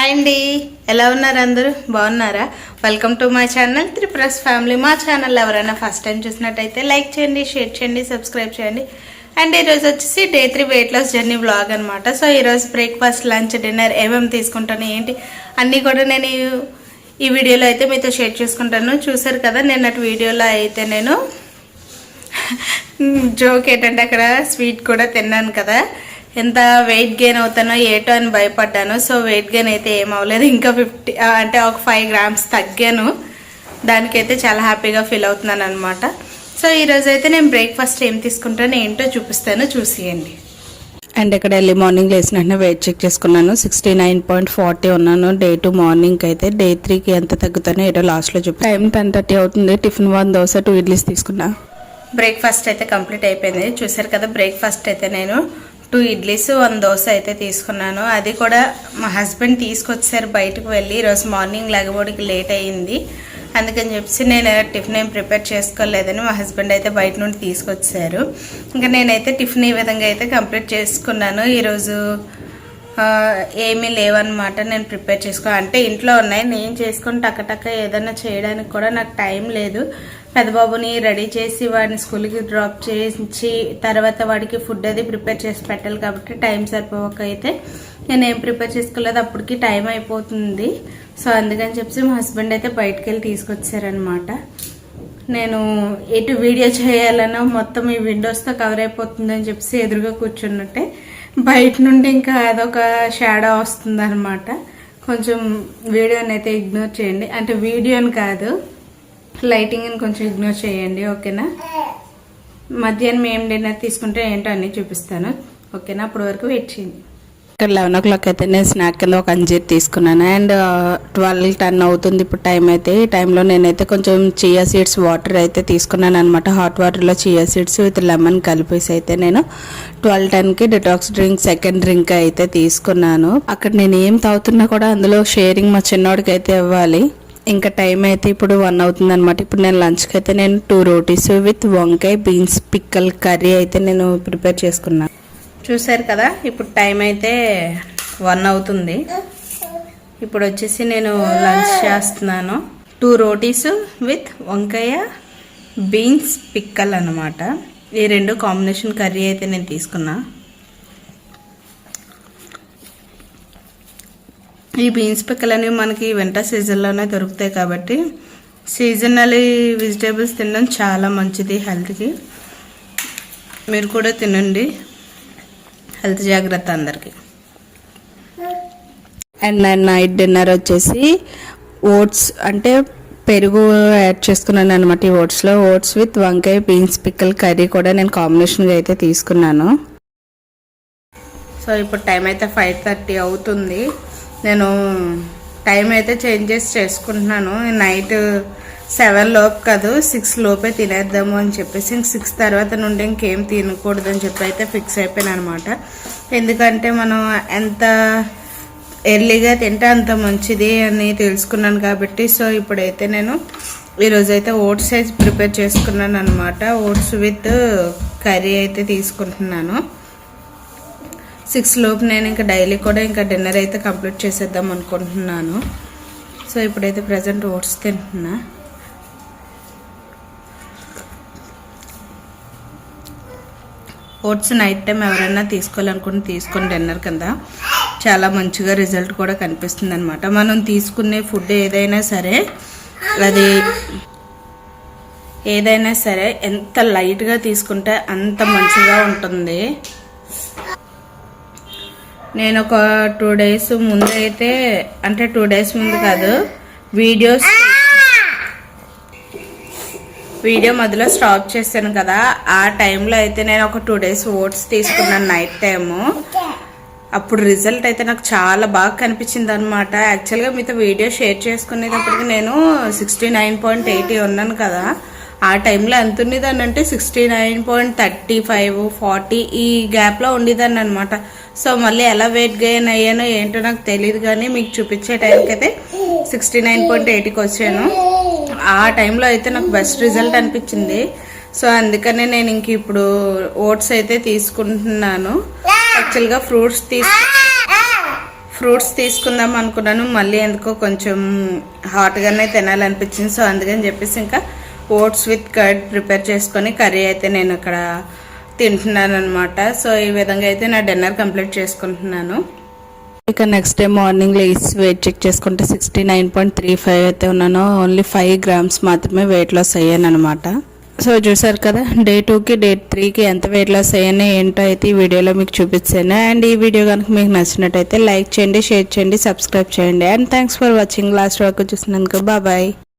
Hi అండి, ఎలా ఉన్నారు? అందరూ బాగున్నారా? Welcome to my channel Tripura's family. మా ఛానల్ ఎవరైనా ఫస్ట్ టైం చూసినట్టయితే లైక్ చేయండి, షేర్ చేయండి, సబ్స్క్రైబ్ చేయండి. అండ్ ఈరోజు వచ్చేసి day 3 weight loss journey vlog అనమాట. సో ఈరోజు బ్రేక్ఫాస్ట్, లంచ్, డిన్నర్ ఏమేమి తీసుకుంటాను ఏంటి అన్నీ కూడా నేను ఈ వీడియోలో అయితే మీతో షేర్ చేసుకుంటాను. చూసారు కదా, నిన్నటి వీడియోలో అయితే నేను జోక్ ఏంటంటే అక్కడ స్వీట్ కూడా తిన్నాను కదా, ఎంత వెయిట్ గెయిన్ అవుతానో ఏటో అని భయపడ్డాను. సో వెయిట్ గెయిన్ అయితే ఏం అవ్వలేదు, ఇంకా 50 అంటే ఒక 5 grams తగ్గాను. దానికైతే చాలా హ్యాపీగా ఫీల్ అవుతున్నాను అనమాట. సో ఈరోజు అయితే నేను బ్రేక్ఫాస్ట్ ఏం తీసుకుంటాను ఏంటో చూపిస్తాను, చూసేయండి. అండ్ ఇక్కడ ఎర్లీ మార్నింగ్ లేచిన వెంటనే వెయిట్ చెక్ చేసుకున్నాను. 69.40 ఉన్నాను. డే 2 మార్నింగ్ అయితే. డే 3కి ఎంత తగ్గుతానో ఏదో లాస్ట్లో చూపి. టైం 10:30 అవుతుంది. టిఫిన్ 1 దోశ 2 ఇడ్లీస్ తీసుకున్నా. బ్రేక్ఫాస్ట్ అయితే కంప్లీట్ అయిపోయింది. చూసారు కదా, బ్రేక్ఫాస్ట్ అయితే నేను 2 ఇడ్లీస్ 1 దోశ అయితే తీసుకున్నాను. అది కూడా మా హస్బెండ్ తీసుకొచ్చారు బయటకు వెళ్ళి. ఈరోజు మార్నింగ్ లెగబోడికి లేట్ అయ్యింది, అందుకని చెప్పి నేను టిఫిన్ ఏం ప్రిపేర్ చేసుకోలేదని మా హస్బెండ్ అయితే బయట నుండి తీసుకొచ్చారు. ఇంకా నేనైతే టిఫిన్ ఈ విధంగా అయితే కంప్లీట్ చేసుకున్నాను. ఈరోజు ఏమీ లేవన్నమాట, నేను ప్రిపేర్ అంటే ఇంట్లో ఉన్నాయి, నేను చేసుకొని టక్క ఏదైనా చేయడానికి కూడా నాకు టైం లేదు. పెద్దబాబుని రెడీ చేసి వాడిని స్కూల్కి డ్రాప్ చేసి తర్వాత వాడికి ఫుడ్ అది ప్రిపేర్ చేసి పెట్టాలి కాబట్టి టైం సరిపోక అయితే నేను ఏం ప్రిపేర్ చేసుకోలేదు. అప్పటికి టైం అయిపోతుంది. సో అందుకని చెప్పి మా హస్బెండ్ అయితే బయటకు వెళ్ళి తీసుకొచ్చారనమాట. నేను ఎటు వీడియో చేయాలన్నా మొత్తం ఈ విండోస్తో కవర్ అయిపోతుందని చెప్పి ఎదురుగా కూర్చున్నట్టే బయట నుండి ఇంకా అదొక షాడో వస్తుంది అనమాట. కొంచెం వీడియోని అయితే ఇగ్నోర్ చేయండి, అంటే వీడియోని కాదు లైటింగ్ని కొంచెం ఇగ్నోర్ చేయండి, ఓకేనా? మధ్యాహ్నం ఏం డిన్నర్ తీసుకుంటే ఏంటో అన్నీ చూపిస్తాను, ఓకేనా? అప్పటి వరకు వెయిట్ చేయండి. ఇక్కడ 11 o'clock అయితే నేను స్నాక్ కింద ఒక అంజీర్ తీసుకున్నాను. అండ్ 12:10 అవుతుంది ఇప్పుడు టైం అయితే. ఈ టైంలో నేనైతే కొంచెం చియా సీడ్స్ వాటర్ అయితే తీసుకున్నాను అనమాట. హాట్ వాటర్లో చియా సీడ్స్ విత్ లెమన్ కలిపేసి అయితే నేను 12:10కి డిటాక్స్ డ్రింక్ సెకండ్ డ్రింక్ అయితే తీసుకున్నాను. అక్కడ నేను ఏం తాగుతున్నా కూడా అందులో షేరింగ్ మా చిన్నోడికి అయితే ఇవ్వాలి. ఇంకా టైం అయితే ఇప్పుడు 1 అవుతుంది అనమాట. ఇప్పుడు నేను లంచ్కి అయితే నేను 2 రోటీస్ విత్ వంకాయ బీన్స్ పిక్కల్ కర్రీ అయితే నేను ప్రిపేర్ చేసుకున్నాను. చూసారు కదా, ఇప్పుడు టైం అయితే 1 అవుతుంది. ఇప్పుడు వచ్చేసి నేను లంచ్ చేస్తున్నాను. 2 రోటీస్ విత్ వంకాయ బీన్స్ పిక్కల్ అనమాట. ఈ 2 కాంబినేషన్ కర్రీ అయితే నేను తీసుకున్నా. ఈ బీన్స్ పిక్కలు అనేవి మనకి వింటర్ సీజన్లోనే దొరుకుతాయి కాబట్టి సీజనల్ వెజిటేబుల్స్ తినడం చాలా మంచిది హెల్త్కి. మీరు కూడా తినండి, హెల్త్ జాగ్రత్త అందరికీ. అండ్ నేను నైట్ డిన్నర్ వచ్చేసి ఓట్స్ అంటే పెరుగు యాడ్ చేసుకున్నాను అనమాట. ఈ ఓట్స్లో ఓట్స్ విత్ వంకాయ బీన్స్ పిక్కల్ కర్రీ కూడా నేను కాంబినేషన్గా అయితే తీసుకున్నాను. సో ఇప్పుడు టైం అయితే 5:30 అవుతుంది. నేను టైం అయితే చేంజెస్ చేసుకుంటున్నాను. నైట్ 7 లోపు కాదు 6 లోపే తినేద్దాము అని చెప్పేసి 6 తర్వాత నుండి ఇంకేం తినకూడదు అని చెప్పి అయితే ఫిక్స్ అయిపోయాను అనమాట. ఎందుకంటే మనం ఎంత ఎర్లీగా తింటే అంత మంచిది అని తెలుసుకున్నాను కాబట్టి. సో ఇప్పుడైతే నేను ఈరోజైతే ఓట్స్ అయితే ప్రిపేర్ చేసుకున్నాను అనమాట. ఓట్స్ విత్ కర్రీ అయితే తీసుకుంటున్నాను. 6 లోపు నేను ఇంకా డైలీ కూడా ఇంకా డిన్నర్ అయితే కంప్లీట్ చేసేద్దాం అనుకుంటున్నాను. సో ఇప్పుడైతే ప్రజెంట్ ఓట్స్ తింటున్నా. ఓట్స్ నైట్ టైం ఎవరైనా తీసుకోవాలనుకుంటే తీసుకొని డిన్నర్ కింద చాలా మంచిగా రిజల్ట్ కూడా కనిపిస్తుంది అనమాట. మనం తీసుకునే ఫుడ్ ఏదైనా సరే ఎంత లైట్గా తీసుకుంటే అంత మంచిగా ఉంటుంది. నేను ఒక 2 days ముందు అయితే, అంటే 2 days ముందు కాదు, వీడియో మధ్యలో స్టాప్ చేశాను కదా, ఆ టైంలో అయితే నేను ఒక 2 days ఓట్స్ తీసుకున్నాను నైట్ టైము. అప్పుడు రిజల్ట్ అయితే నాకు చాలా బాగా కనిపించింది అనమాట. యాక్చువల్గా మీతో వీడియో షేర్ చేసుకునేటప్పటికి నేను 69.80 ఉన్నాను కదా, ఆ టైంలో ఎంత ఉండేదాన్ని అంటే 69.35 40 ఈ గ్యాప్లో ఉండేదాన్ని అనమాట. సో మళ్ళీ ఎలా వెయిట్ గెయిన్ అయ్యానో ఏంటో నాకు తెలియదు, కానీ మీకు చూపించే టైంకి అయితే 69.80కి వచ్చాను. ఆ టైంలో అయితే నాకు బెస్ట్ రిజల్ట్ అనిపించింది. సో అందుకనే నేను ఇంక ఇప్పుడు ఓట్స్ అయితే తీసుకుంటున్నాను. యాక్చువల్గా ఫ్రూట్స్ ఫ్రూట్స్ తీసుకుందాం అనుకున్నాను, మళ్ళీ ఎందుకో కొంచెం హాట్గానే తినాలనిపించింది. సో అందుకని చెప్పేసి ఇంకా ఓట్స్ విత్ కర్డ్ ప్రిపేర్ చేసుకొని కర్రీ అయితే నేను ఇక్కడ తింటున్నాను అనమాట. సో ఈ విధంగా అయితే నా డిన్నర్ కంప్లీట్ చేసుకుంటున్నాను. ఇక నెక్స్ట్ డే మార్నింగ్ లేసి వెయిట్ చెక్ చేసుకుంటే 69.35 అయితే ఉన్నాను. ఓన్లీ 5 grams మాత్రమే వెయిట్ లాస్ అయ్యాను అనమాట. సో చూసారు కదా, డే 2కి డే 3కి ఎంత వెయిట్ లాస్ అయ్యానో ఏంటో అయితే ఈ వీడియోలో మీకు చూపించాను. అండ్ ఈ వీడియో కనుక మీకు నచ్చినట్టయితే లైక్ చేయండి, షేర్ చేయండి, సబ్స్క్రైబ్ చేయండి. And thanks for watching. Last వరకు చూసినందుకు బాయ్.